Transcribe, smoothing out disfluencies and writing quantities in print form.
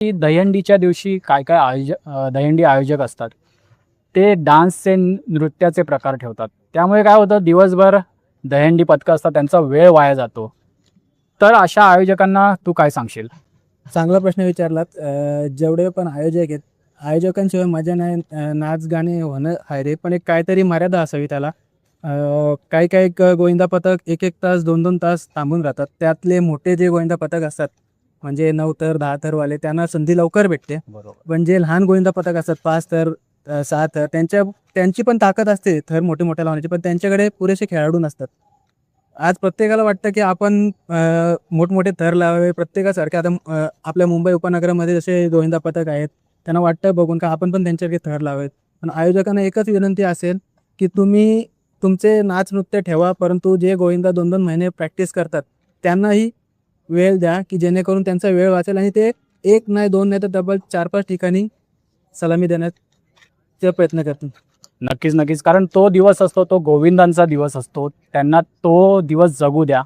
की दहीहंडीच्या दिवशी काय काय दहीहंडी आयोजक असतात ते डान्सचे नृत्याचे प्रकार ठेवतात. त्यामुळे काय होतं दिवसभर दहीहंडी पथकं असतात त्यांचा वेळ वाया जातो. तर अशा आयोजकांना तू काय सांगशील? चांगला प्रश्न विचारलात. जेवढे पण आयोजक आहेत, आयोजकांशिवाय मजा नाही. नाच गाणे होणं आहे रे, पण एक काहीतरी मर्यादा असावी त्याला. काही काही गोविंदा पथक 1-1 तास 2-2 तास थांबून राहतात. त्यातले मोठे जे गोविंदा पथक असतात म्हणजे 9 थर 10 थरवाले त्यांना संधी लवकर भेटते. बरोबर. पण जे लहान गोविंदा पथक असतात 5 थर 6 थर त्यांची पण ताकद असते थर मोठे मोठे लावण्याची, पण त्यांच्याकडे पुरेसे खेळाडू नसतात. आज प्रत्येकाला वाटतं की आपण मोठमोठे थर लावावे प्रत्येकासारखे. आता आपल्या मुंबई उपनगरामध्ये जसे गोविंदा पथक आहेत, त्यांना वाटतं बघून का आपण पण त्यांच्यासारखे थर लावावेत. पण आयोजकांना एकच विनंती असेल की तुम्ही तुमचे नाच नृत्य ठेवा, परंतु जे गोविंदा 2-2 महिने प्रॅक्टिस करतात त्यांनाही वेळ द्या, की जेणेकरून त्यांचा वेळ वाचेल आणि ते 1 नाही 2 नाही तर डबल 4-5 ठिकाणी सलामी देण्याचा प्रयत्न करतील. नक्कीच, नक्कीच. कारण तो दिवस असतो, तो गोविंदांचा दिवस असतो. त्यांना तो दिवस जगू द्या.